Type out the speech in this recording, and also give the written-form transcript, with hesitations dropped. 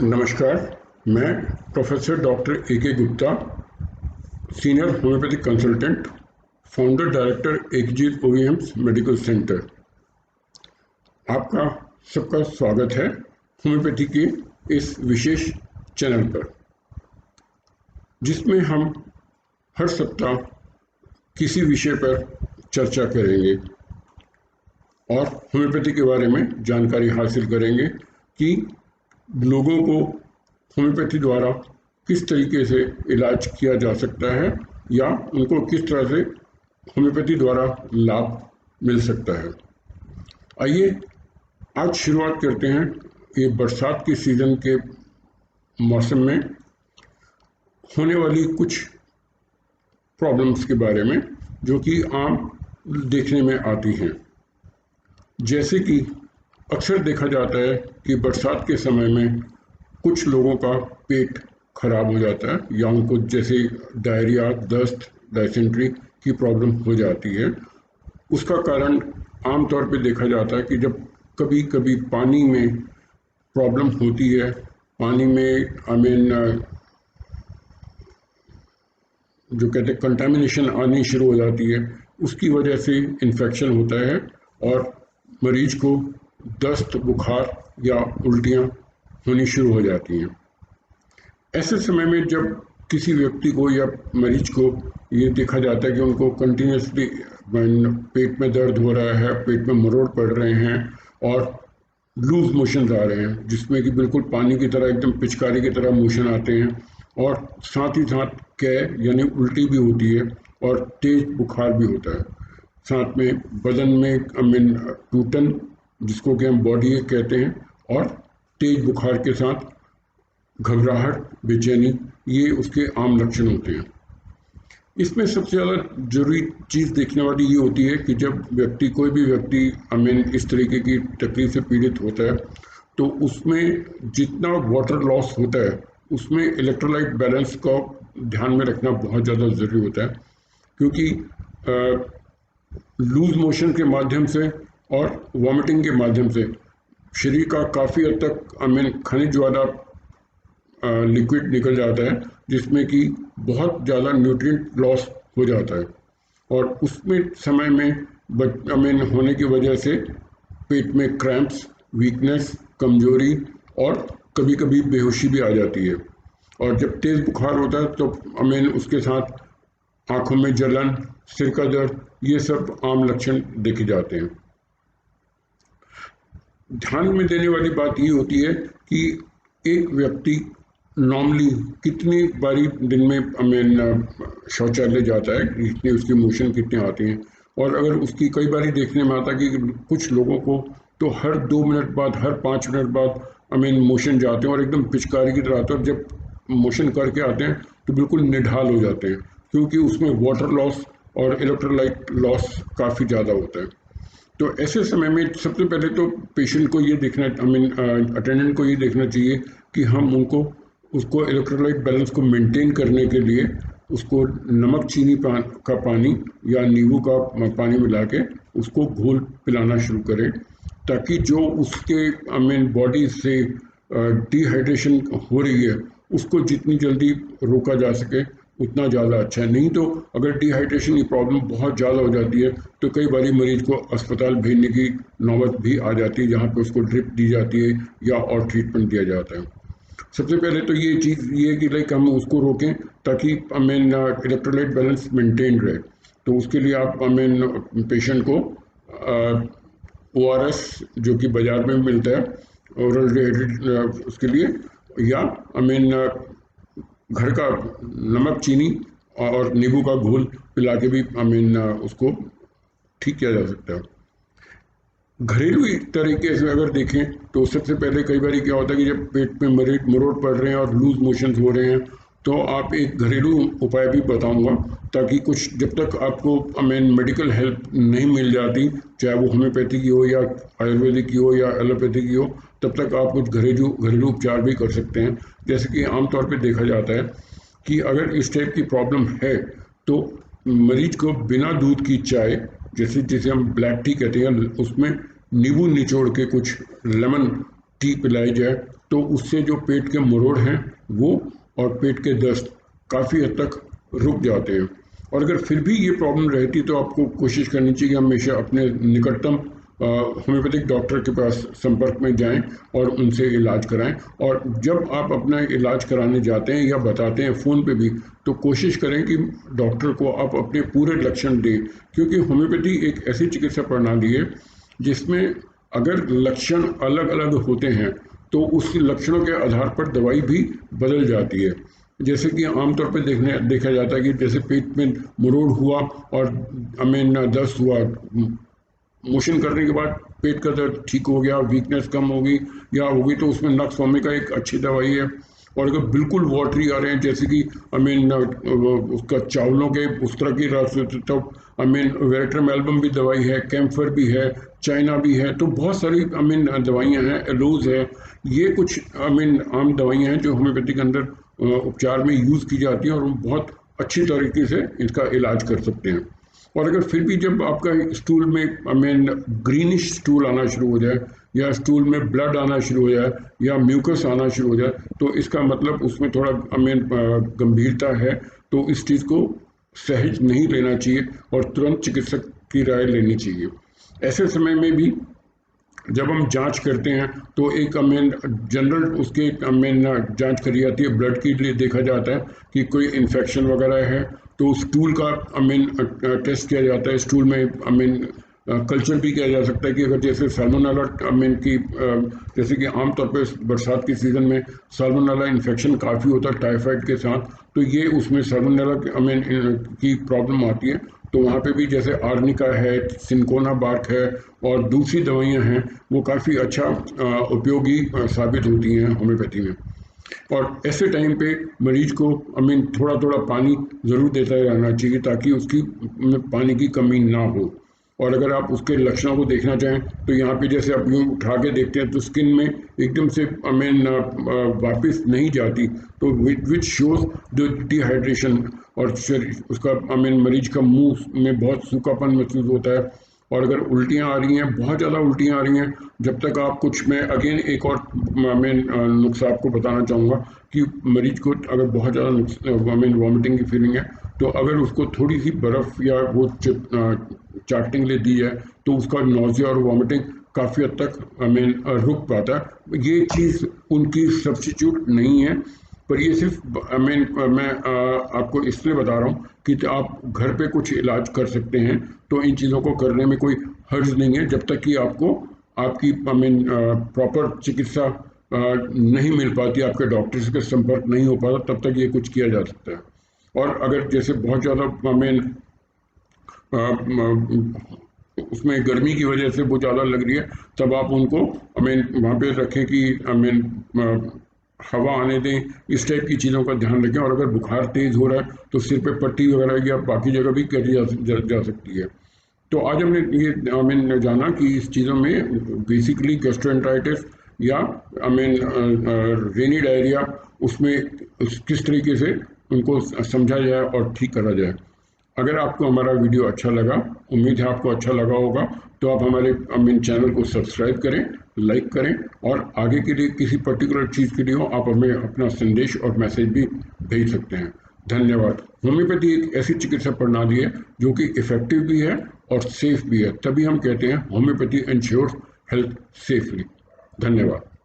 नमस्कार। मैं professor doctor A K. Gupta, senior homeopathic consultant, founder director एक्सजीत ओवीएम्स मेडिकल सेंटर। आपका सबका स्वागत है होम्योपैथी के इस विशेष चैनल पर, जिसमें हम हर सप्ताह किसी विषय पर चर्चा करेंगे और होम्योपैथी के बारे में जानकारी हासिल करेंगे कि लोगों को होम्योपैथी द्वारा किस तरीके से इलाज किया जा सकता है या उनको किस तरह से होम्योपैथी द्वारा लाभ मिल सकता है। आइए आज शुरुआत करते हैं ये बरसात के सीज़न के मौसम में होने वाली कुछ प्रॉब्लम्स के बारे में, जो कि आम देखने में आती हैं। जैसे कि अक्सर देखा जाता है कि बरसात के समय में कुछ लोगों का पेट खराब हो जाता है या उनको जैसे डायरिया, दस्त, डायसेंट्री की प्रॉब्लम हो जाती है। उसका कारण आमतौर पे देखा जाता है कि जब कभी कभी पानी में प्रॉब्लम होती है, पानी में जो कहते हैं कंटामिनेशन आनी शुरू हो जाती है, उसकी वजह से इन्फेक्शन होता है और मरीज को दस्त, बुखार या उल्टियाँ होनी शुरू हो जाती हैं। ऐसे समय में जब किसी व्यक्ति को या मरीज को ये देखा जाता है कि उनको कंटिन्यूसली पेट में दर्द हो रहा है, पेट में मरोड़ पड़ रहे हैं और लूज मोशंस आ रहे हैं, जिसमें कि बिल्कुल पानी की तरह, एकदम पिचकारी की तरह मोशन आते हैं, और साथ ही साथ कै यानी उल्टी भी होती है और तेज बुखार भी होता है। साथ में बदन में टूटन, जिसको कि हम बॉडी एक कहते हैं, और तेज बुखार के साथ घबराहट, बेचैनी, ये उसके आम लक्षण होते हैं। इसमें सबसे ज़्यादा जरूरी चीज़ देखने वाली ये होती है कि जब कोई भी व्यक्ति इस तरीके की तकलीफ से पीड़ित होता है, तो उसमें जितना वाटर लॉस होता है, उसमें इलेक्ट्रोलाइट बैलेंस को ध्यान में रखना बहुत ज़्यादा ज़रूरी होता है, क्योंकि लूज मोशन के माध्यम से और वॉमिटिंग के माध्यम से शरीर का काफ़ी हद तक खनिज वाला लिक्विड निकल जाता है, जिसमें कि बहुत ज़्यादा न्यूट्रिएंट लॉस हो जाता है और उसमें समय में होने की वजह से पेट में क्रैम्प्स, वीकनेस, कमजोरी और कभी कभी बेहोशी भी आ जाती है। और जब तेज़ बुखार होता है तो उसके साथ आँखों में जलन, सिर का दर्द, ये सब आम लक्षण देखे जाते हैं। ध्यान में देने वाली बात ये होती है कि एक व्यक्ति नॉर्मली कितनी बारी दिन में शौचालय जाता है, कितनी उसकी मोशन कितने आते हैं। और अगर उसकी कई बारी देखने में आता है कि कुछ लोगों को तो हर 2 मिनट बाद, हर 5 मिनट बाद मोशन जाते हैं और एकदम पिचकारी की तरह आते हैं, और जब मोशन करके आते हैं तो बिल्कुल निढाल हो जाते हैं, क्योंकि उसमें वाटर लॉस और इलेक्ट्रोलाइट लॉस काफ़ी ज़्यादा होता है। तो ऐसे समय में सबसे पहले तो पेशेंट को ये देखना, अटेंडेंट को ये देखना चाहिए कि हम उसको इलेक्ट्रोलाइट बैलेंस को मेंटेन करने के लिए उसको नमक चीनी का पानी या नींबू का पानी मिला के उसको घोल पिलाना शुरू करें, ताकि जो उसके बॉडी से डिहाइड्रेशन हो रही है उसको जितनी जल्दी रोका जा सके उतना ज़्यादा अच्छा है। नहीं तो अगर डिहाइड्रेशन की प्रॉब्लम बहुत ज़्यादा हो जाती है तो कई बारी मरीज को अस्पताल भेजने की नौबत भी आ जाती है, जहाँ पे उसको ड्रिप दी जाती है या और ट्रीटमेंट दिया जाता है। सबसे पहले तो ये चीज़ ये कि लाइक हम उसको रोकें ताकि इलेक्ट्रोलाइट बैलेंस मेंटेन रहे। तो उसके लिए आप पेशेंट को ORS, जो कि बाज़ार में मिलता है, और उसके लिए, या घर का नमक चीनी और नींबू का घोल पिला के भी उसको ठीक किया जा सकता है। घरेलू तरीके से अगर देखें तो सबसे पहले कई बार क्या होता है कि जब पेट में मरोड़ पड़ रहे हैं और लूज मोशंस हो रहे हैं, तो आप एक घरेलू उपाय भी बताऊंगा, ताकि कुछ जब तक आपको मेडिकल हेल्प नहीं मिल जाती, चाहे वो होम्योपैथी की हो या आयुर्वेदिक की हो या एलोपैथी की हो, तब तक आप कुछ घरेलू उपचार भी कर सकते हैं। जैसे कि आमतौर पर देखा जाता है कि अगर इस टाइप की प्रॉब्लम है तो मरीज को बिना दूध की चाय, जिसे हम ब्लैक टी कहते हैं, उसमें नींबू निचोड़ के कुछ लेमन टी पिलाई जाए तो उससे जो पेट के मरोड़ हैं वो और पेट के दस्त काफ़ी हद तक रुक जाते हैं। और अगर फिर भी ये प्रॉब्लम रहती तो आपको कोशिश करनी चाहिए कि हमेशा अपने निकटतम होम्योपैथिक डॉक्टर के पास संपर्क में जाएं और उनसे इलाज कराएं। और जब आप अपना इलाज कराने जाते हैं या बताते हैं फ़ोन पे भी, तो कोशिश करें कि डॉक्टर को आप अपने पूरे लक्षण दें, क्योंकि होम्योपैथी एक ऐसी चिकित्सा प्रणाली है जिसमें अगर लक्षण अलग अलग होते हैं तो उस लक्षणों के आधार पर दवाई भी बदल जाती है। जैसे कि आमतौर पर देखा जाता है कि जैसे पेट में मरोड़ हुआ और दस्त हुआ, मोशन करने के बाद पेट का दर्द ठीक हो गया, वीकनेस कम होगी या होगी, तो उसमें नक्स होमिका एक अच्छी दवाई है। और अगर बिल्कुल वाटरी आ रहे हैं, जैसे कि उसका चावलों के उस तरह की रस, तो वेरेट्रम एल्बम भी दवाई है, कैम्फर भी है, चाइना भी है, तो बहुत सारी दवाइयाँ हैं, एलोज है। ये कुछ आम दवाइयाँ हैं जो होम्योपैथी के अंदर उपचार में यूज़ की जाती हैं और हम बहुत अच्छी तरीके से इसका इलाज कर सकते हैं। और अगर फिर भी जब आपका स्टूल में ग्रीनिश स्टूल आना शुरू हो जाए या स्टूल में ब्लड आना शुरू हो जाए या म्यूकस आना शुरू हो जाए, तो इसका मतलब उसमें थोड़ा गंभीरता है। तो इस चीज़ को सहज नहीं लेना चाहिए और तुरंत चिकित्सक की राय लेनी चाहिए। ऐसे समय में भी जब हम जांच करते हैं तो एक जनरल उसके जांच करी जाती है, ब्लड के लिए देखा जाता है कि कोई इन्फेक्शन वगैरह है, तो स्टूल का टेस्ट किया जाता है। स्टूल में कल्चर भी किया जा सकता है कि अगर जैसे साल्मोनेला की जैसे कि आमतौर पे बरसात के सीज़न में साल्मोनेला इन्फेक्शन काफ़ी होता है टाइफाइड के साथ, तो ये उसमें साल्मोनेला की प्रॉब्लम आती है। तो वहाँ पे भी जैसे आर्निका है, सिंकोना बार्क है और दूसरी दवाइयाँ हैं, वो काफ़ी अच्छा उपयोगी साबित होती हैं होम्योपैथी में। और ऐसे टाइम पे मरीज को थोड़ा थोड़ा पानी ज़रूर देता रहना चाहिए ताकि उसकी पानी की कमी ना हो। और अगर आप उसके लक्षणों को देखना चाहें तो यहाँ पे जैसे आप यूँ उठा के देखते हैं तो स्किन में एकदम से वापस नहीं जाती, तो विच शोज द डिहाइड्रेशन। और उसका मरीज का मुंह में बहुत सूखापन महसूस होता है। और अगर उल्टियाँ आ रही हैं, बहुत ज़्यादा उल्टियाँ आ रही हैं, जब तक आप कुछ, मैं अगेन एक और मैं नुस्खा आपको बताना चाहूँगा कि मरीज को अगर बहुत ज़्यादा वॉमिटिंग की फीलिंग है, तो अगर उसको थोड़ी सी बर्फ़ या वो चाटने के लिए दी जाए तो उसका नौजिया और वॉमिटिंग काफ़ी हद तक रुक पाता है। ये चीज़ उनकी सब्स्टिट्यूट नहीं है, पर ये सिर्फ मैं आपको इसलिए बता रहा हूँ कि आप घर पे कुछ इलाज कर सकते हैं, तो इन चीज़ों को करने में कोई हर्ज नहीं है जब तक कि आपको आपकी प्रॉपर चिकित्सा नहीं मिल पाती, आपके डॉक्टर से संपर्क नहीं हो पाता, तब तक ये कुछ किया जा सकता है। और अगर जैसे बहुत ज़्यादा उसमें गर्मी की वजह से वो ज़्यादा लग रही है, तब आप उनको वहाँ पे रखें कि हवा आने दें, इस टाइप की चीज़ों का ध्यान रखें। और अगर बुखार तेज़ हो रहा है तो सिर पे पट्टी वगैरह या बाकी जगह भी करी जा सकती है। तो आज हमने ये जाना कि इस चीज़ों में बेसिकली गैस्ट्रोएंटराइटिस या रेनी डायरिया, उसमें किस तरीके से उनको समझा जाए और ठीक करा जाए। अगर आपको हमारा वीडियो अच्छा लगा, उम्मीद है आपको अच्छा लगा होगा, तो आप हमारे चैनल को सब्सक्राइब करें, लाइक करें, और आगे के लिए किसी पर्टिकुलर चीज़ के लिए हो आप हमें अपना संदेश और मैसेज भी भेज सकते हैं। धन्यवाद। होम्योपैथी एक ऐसी चिकित्सा प्रणाली है जो कि इफेक्टिव भी है और सेफ भी है, तभी हम कहते हैं होम्योपैथी एंश्योर्स हेल्थ सेफली। धन्यवाद।